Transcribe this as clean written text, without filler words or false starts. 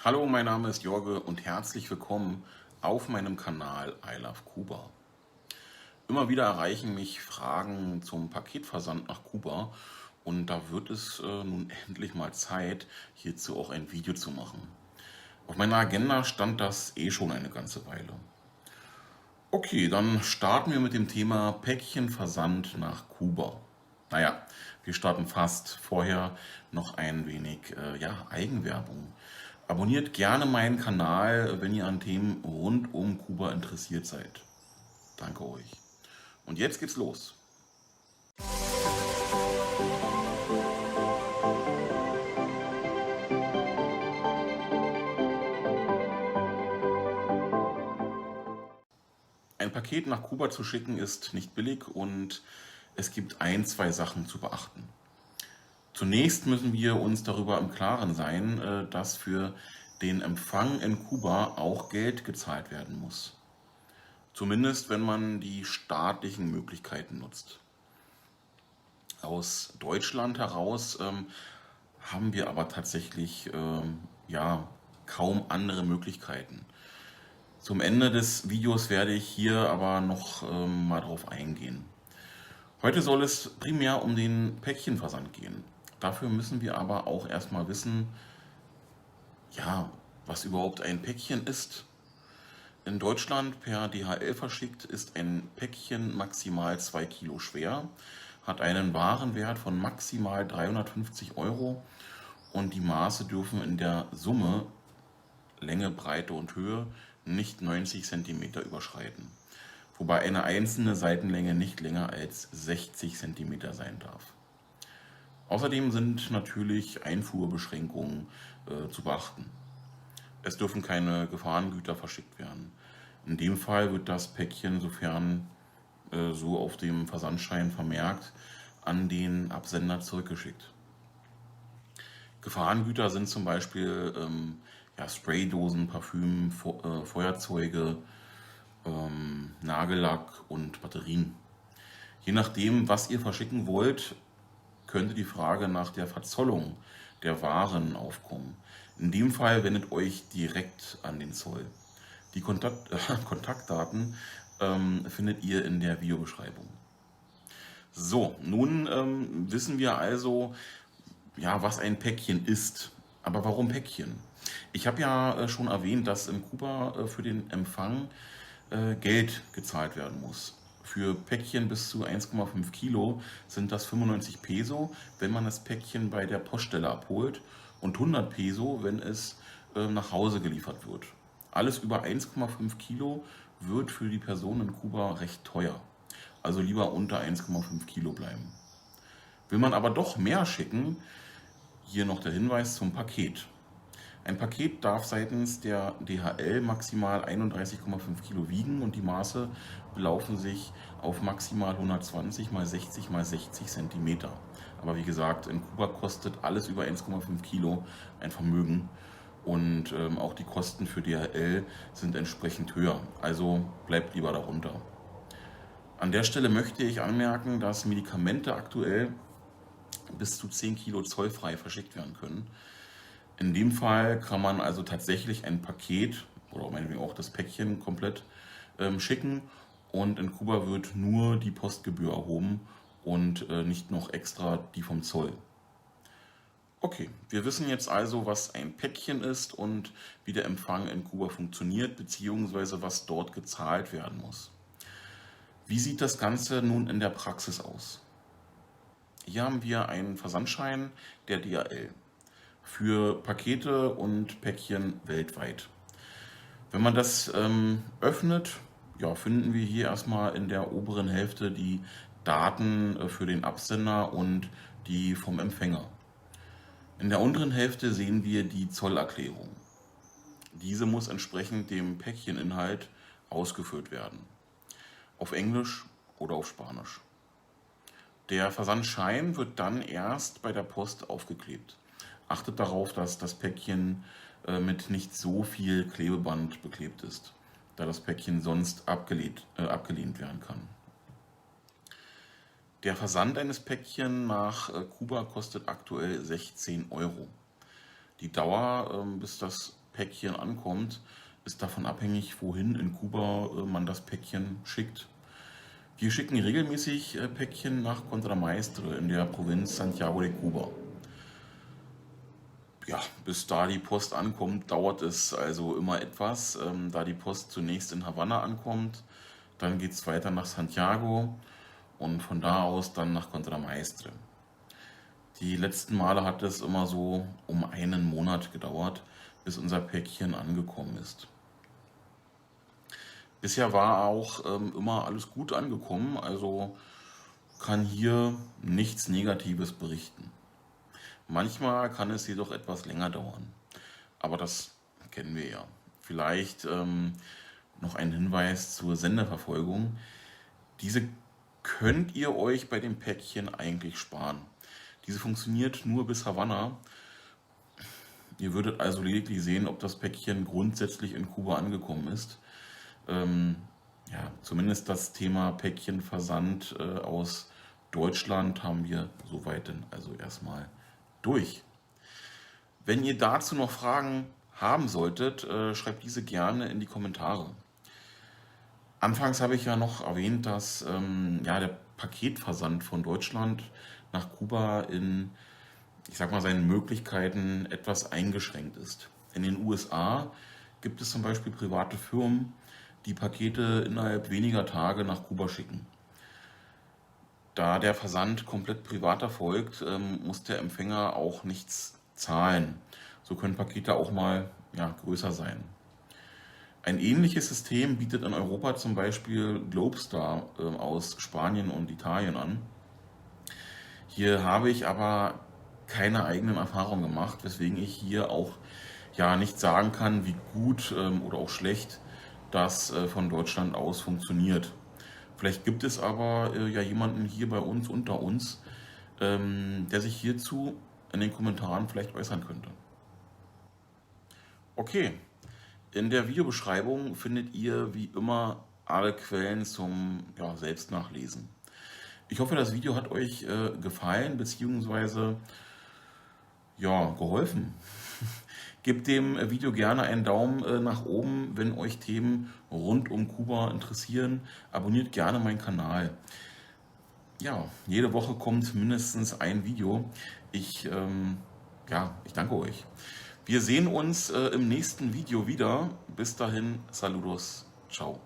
Hallo, mein Name ist Jorge und herzlich willkommen auf meinem Kanal I Love Kuba. Immer wieder erreichen mich Fragen zum Paketversand nach Kuba und da wird es nun endlich mal Zeit, hierzu auch ein Video zu machen. Auf meiner Agenda stand das schon eine ganze Weile. Okay, dann starten wir mit dem Thema Päckchenversand nach Kuba. Naja, wir starten fast. Vorher noch ein wenig Eigenwerbung. Abonniert gerne meinen Kanal, wenn ihr an Themen rund um Kuba interessiert seid. Danke euch. Und jetzt geht's los. Ein Paket nach Kuba zu schicken ist nicht billig und es gibt zwei Sachen zu beachten. Zunächst müssen wir uns darüber im Klaren sein, dass für den Empfang in Kuba auch Geld gezahlt werden muss. Zumindest wenn man die staatlichen Möglichkeiten nutzt. Aus Deutschland heraus haben wir aber tatsächlich kaum andere Möglichkeiten. Zum Ende des Videos werde ich hier aber noch mal drauf eingehen. Heute soll es primär um den Päckchenversand gehen. Dafür müssen wir aber auch erstmal wissen, ja, was überhaupt ein Päckchen ist. In Deutschland per DHL verschickt ist ein Päckchen maximal 2 Kilo schwer, hat einen Warenwert von maximal 350 Euro und die Maße dürfen in der Summe Länge, Breite und Höhe nicht 90 cm überschreiten, wobei eine einzelne Seitenlänge nicht länger als 60 cm sein darf. Außerdem sind natürlich Einfuhrbeschränkungen zu beachten. Es dürfen keine Gefahrengüter verschickt werden. In dem Fall wird das Päckchen, sofern so auf dem Versandschein vermerkt, an den Absender zurückgeschickt. Gefahrengüter sind zum Beispiel Spraydosen, Parfüm, Feuerzeuge, Nagellack und Batterien. Je nachdem, was ihr verschicken wollt, könnte die Frage nach der Verzollung der Waren aufkommen. In dem Fall wendet euch direkt an den Zoll. Die Kontaktdaten findet ihr in der Videobeschreibung. So, nun wissen wir also, ja, was ein Päckchen ist. Aber warum Päckchen? Ich habe ja schon erwähnt, dass in Kuba für den Empfang Geld gezahlt werden muss. Für Päckchen bis zu 1,5 Kilo sind das 95 Peso, wenn man das Päckchen bei der Poststelle abholt, und 100 Peso, wenn es nach Hause geliefert wird. Alles über 1,5 Kilo wird für die Person in Kuba recht teuer. Also lieber unter 1,5 Kilo bleiben. Will man aber doch mehr schicken, hier noch der Hinweis zum Paket. Ein Paket darf seitens der DHL maximal 31,5 Kilo wiegen und die Maße belaufen sich auf maximal 120 x 60 x 60 cm. Aber wie gesagt, in Kuba kostet alles über 1,5 Kilo ein Vermögen und auch die Kosten für DHL sind entsprechend höher. Also bleibt lieber darunter. An der Stelle möchte ich anmerken, dass Medikamente aktuell bis zu 10 Kilo zollfrei verschickt werden können. In dem Fall kann man also tatsächlich ein Paket oder meinetwegen auch das Päckchen komplett schicken und in Kuba wird nur die Postgebühr erhoben und nicht noch extra die vom Zoll. Okay, wir wissen jetzt also, was ein Päckchen ist und wie der Empfang in Kuba funktioniert, beziehungsweise was dort gezahlt werden muss. Wie sieht das Ganze nun in der Praxis aus? Hier haben wir einen Versandschein der DHL für Pakete und Päckchen weltweit. Wenn man das öffnet, ja, finden wir hier erstmal in der oberen Hälfte die Daten für den Absender und die vom Empfänger. In der unteren Hälfte sehen wir die Zollerklärung. Diese muss entsprechend dem Päckcheninhalt ausgefüllt werden. Auf Englisch oder auf Spanisch. Der Versandschein wird dann erst bei der Post aufgeklebt. Achtet darauf, dass das Päckchen mit nicht so viel Klebeband beklebt ist, da das Päckchen sonst abgelehnt werden kann. Der Versand eines Päckchen nach Kuba kostet aktuell 16 Euro. Die Dauer, bis das Päckchen ankommt, ist davon abhängig, wohin in Kuba man das Päckchen schickt. Wir schicken regelmäßig Päckchen nach Contramaestre in der Provinz Santiago de Cuba. Ja, bis da die Post ankommt, dauert es also immer etwas, da die Post zunächst in Havanna ankommt, dann geht es weiter nach Santiago und von da aus dann nach Contramaestre. Die letzten Male hat es immer so um einen Monat gedauert, bis unser Päckchen angekommen ist. Bisher war auch immer alles gut angekommen, also kann hier nichts Negatives berichten. Manchmal kann es jedoch etwas länger dauern, aber das kennen wir ja. Vielleicht noch ein Hinweis zur Senderverfolgung. Diese könnt ihr euch bei dem Päckchen eigentlich sparen. Diese funktioniert nur bis Havanna. Ihr würdet also lediglich sehen, ob das Päckchen grundsätzlich in Kuba angekommen ist. Ja, zumindest das Thema Päckchenversand aus Deutschland haben wir soweit denn also erstmal durch. Wenn ihr dazu noch Fragen haben solltet, schreibt diese gerne in die Kommentare. Anfangs habe ich ja noch erwähnt, dass ja, der Paketversand von Deutschland nach Kuba in, ich sag mal, seinen Möglichkeiten etwas eingeschränkt ist. In den USA gibt es zum Beispiel private Firmen, die Pakete innerhalb weniger Tage nach Kuba schicken. Da der Versand komplett privat erfolgt, muss der Empfänger auch nichts zahlen. So können Pakete auch mal ja, größer sein. Ein ähnliches System bietet in Europa zum Beispiel Globestar aus Spanien und Italien an. Hier habe ich aber keine eigenen Erfahrungen gemacht, weswegen ich hier auch ja nicht sagen kann, wie gut oder auch schlecht das von Deutschland aus funktioniert. Vielleicht gibt es aber ja jemanden hier bei uns unter uns, der sich hierzu in den Kommentaren vielleicht äußern könnte. Okay, in der Videobeschreibung findet ihr wie immer alle Quellen zum ja, Selbstnachlesen. Ich hoffe, das Video hat euch gefallen bzw. ja, geholfen. Gebt dem Video gerne einen Daumen nach oben, wenn euch Themen rund um Kuba interessieren. Abonniert gerne meinen Kanal. Ja, jede Woche kommt mindestens ein Video. Ich danke euch. Wir sehen uns im nächsten Video wieder. Bis dahin, saludos, ciao.